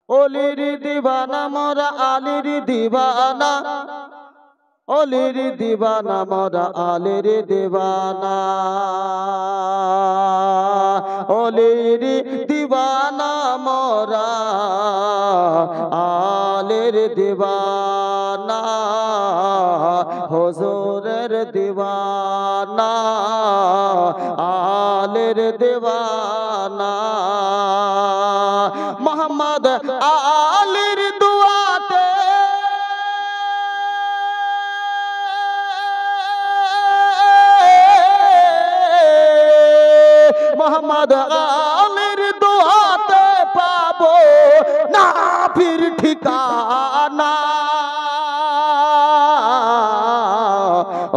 অলির দিবানা মোরা আলির দিবানা, অলির দিবানা মোরা আলির দিবানা, অলির দিবানা মোরা আলির দিবানা, হুজুরের দিবানা আলির দিবানা। মোহাম্মদ আলির দুয়াতে মোহাম্মদ আলির দুয়াতে পাবো না ফির ঠিকানা।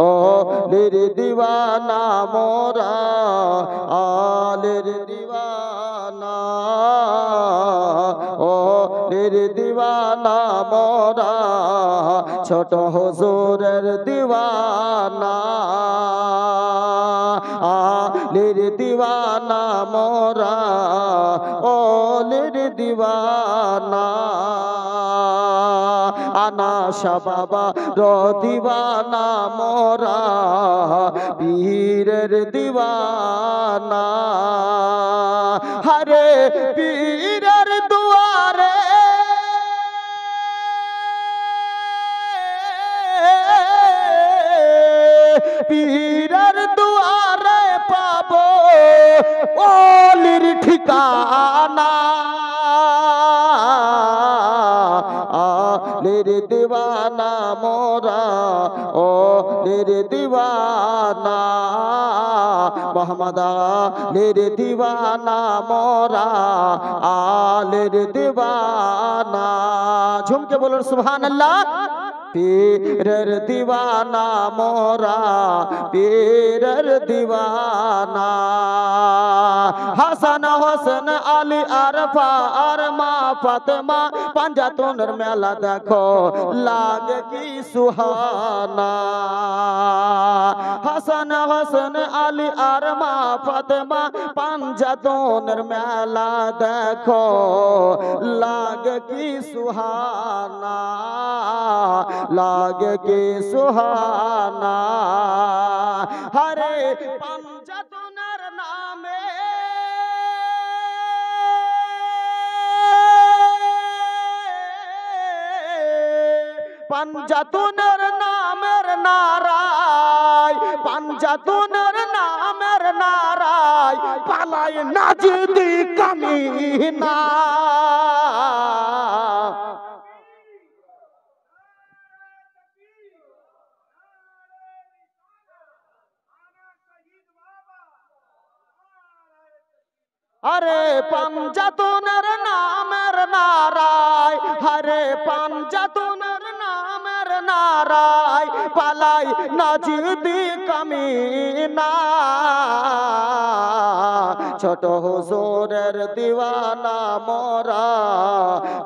আলির দিওয়ানা মোরা আলির দিওয়ানা, আলির দিওয়ানা মোরা ছোট হুজুরের দিওয়ানা, আলির দিওয়ানা মোরা আলির দিওয়ানা। আনা শাবাবা র দিওয়ানা মোরা পীরের দিওয়ানা, হরে পীরের দুয়ারে পীরের দুয়ারে পাবো অলির ঠিকানা। আলির দিওয়ানা মোরা আলির দিওয়ানা, মোহাম্মদ আলির দিওয়ানা মোরা আলির দিওয়ানা। ঝুমকে বলুন সুবহানাল্লাহ। পীরের দিওয়ানা মোরা পীরের দিওয়ানা, হাসান হোসেন আলী আরফা আর মা ফাতেমা পাঞ্জাতনের মেলা দেখো লাগে কি সুহানা। হাসান হোসেন আলী আর মা ফাতেমা পাঞ্জাতনের মেলা দেখো লাগে কি সুহানা, লাগে কি সুহানা। হরে পাঞ্জাতনের নামে পাঞ্জাতনের নামের নারায়, পাঞ্জাতনের নামের নারায় পালাই নাজিদি কামিনা। আরে পাঞ্জাতনের নামের নারায়, হরে পাঞ্জাতনের নামের নারায় পালাই নাজিদি কামিনা। ছোট হুজুরের দিওয়ানা মোরা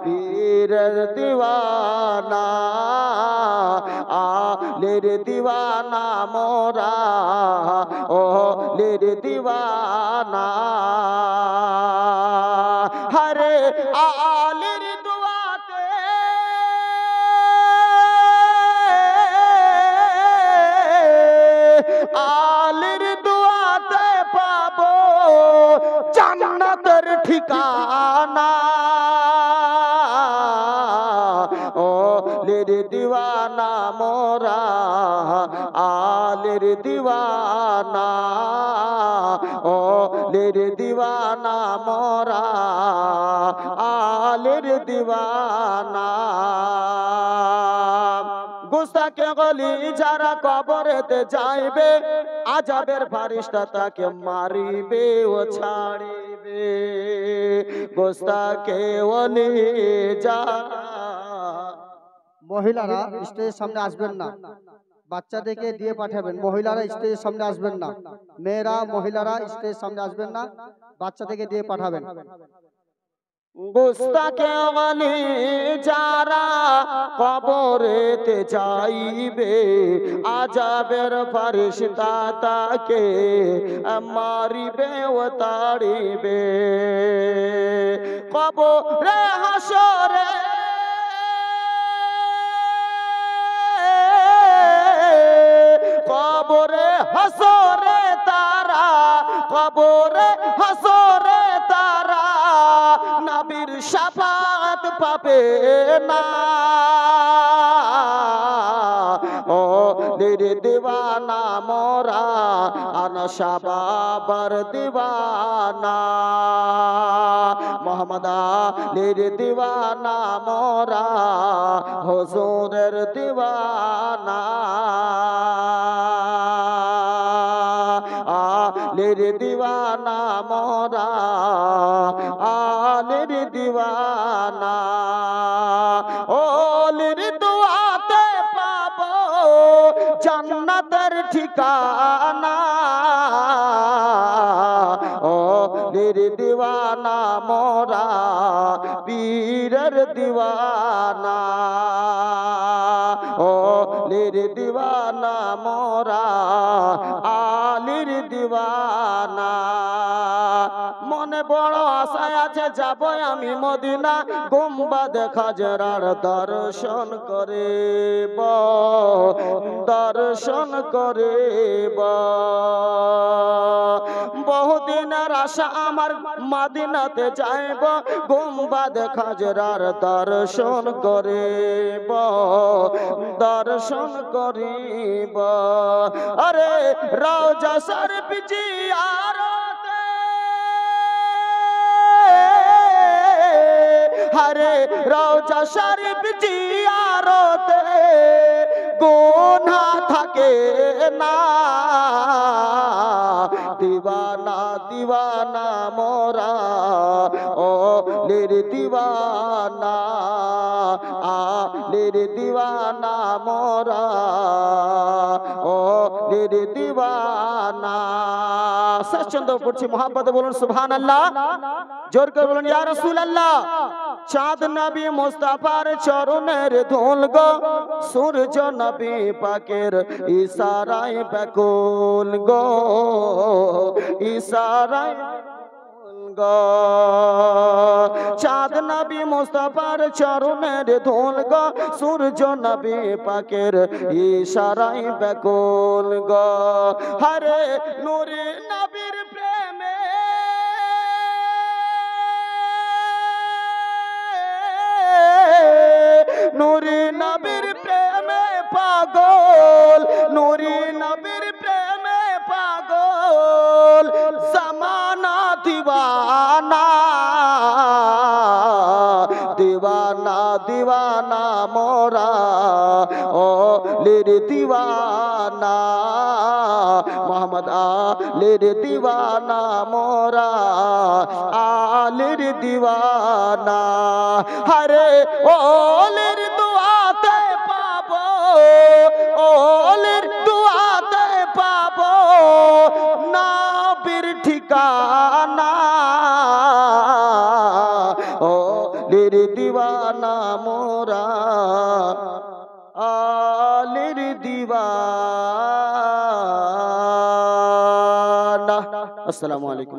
পীরের দিওয়ানা, আলির দিওয়ানা মোরা আলির দিওয়ানা। হরে আলির দুয়াতে আলির দুয়াতে পাবো জান্নাতের ঠিকানা। আলির দিওয়ানা মোরা আলির দিওয়ানা, আলির দিওয়ানা মোরা আলির দিওয়ানা। গুস্তাকে গলি যারা কবরেতে যাইবে আযাবের ফারিস্তা তাকে মারিবে ও ছাড়িবে। গুস্তাকে ওলি যারা। মহিলারা স্টেজের সামনে আসবেন না, বাচ্চাদেরকে দিয়ে পাঠাবেন। মহিলারা স্টেজের সামনে আসবেন না, মেয়েরা মহিলারা স্টেজের সামনে আসবেন না, বাচ্চাদেরকে দিয়ে পাঠাবেন। গুস্তাকে ওলি যারা কবরেতে যাইবে আযাবের ফারিস্তা তাকে মারিবে ও তাড়িবে। কবরে হাসর শাফাত পাবে না ও লীর দিওয়ানা মোরা আনশা বাবার দিওয়ানা মোহাম্মদ আলীর দিওয়ানা মোরা হুজুরের দিওয়ানা আলীর দিওয়ানা মোরা আলীর দিওয়ানা ও আলীর দুয়াতে পাবো জান্নাতের ঠিকানা ও আলীর দিওয়ানা মোরা পীরের দিওয়ানা ও আলীর দিওয়ানা মোরা আলীর দিওয়ানা মনে বড় আশা আছে যাব আমি মদিনা গুম্বাদ খাজরার দর্শন করিব দর্শন করিব বহুদিনের আশা আমার মদিনাতে যাইব গুম্বাদ খাজরার দর্শন করিব দর্শন করিব আরে রওজা শরীফ জিয়ারতে হরে রওজা শরীফ জিয়ারতে গুনাহ থাকে না দিওয়ানা দিওয়ানা মোরা ও লীর দিওয়ানা আলীর দিওয়ানা মোরা ও লীর দিওয়ানা শেষ চন্দ্র পড়ছি মোহাম্মদ বলুন সুবহানাল্লাহ জোর করে বলুন ইয়া রাসূলুল্লাহ চাঁদ নবী মুস্তাফার চরণের ধুল গো সূর্য নবী পাকের ইশারায় ব্যাকুল গো ইশারায় গো চাঁদ নবী মুস্তাফার চরণের ধুল গো সূর্য নবী পাকের ইশারায় ব্যাকুল গো হরে নূরে নবীর প্রেমে নূরে নবীর প্রেমে পাগল নূরে নবীর প্রেমে পাগল জামানা দিওয়ানা দিওয়ানা দিওয়ানা মোরা ও লীর দিওয়ানা মোহাম্মদ আলীর দিওয়ানা মোরা আলীর দিওয়ানা হরে ও লীর দুয়াতে পাবো ও লীর দুয়াতে পাবো নবীর ঠিকানা ও লীর দিওয়ানা মোরা আলীর দিওয়ানা আসসালামু আলাইকুম।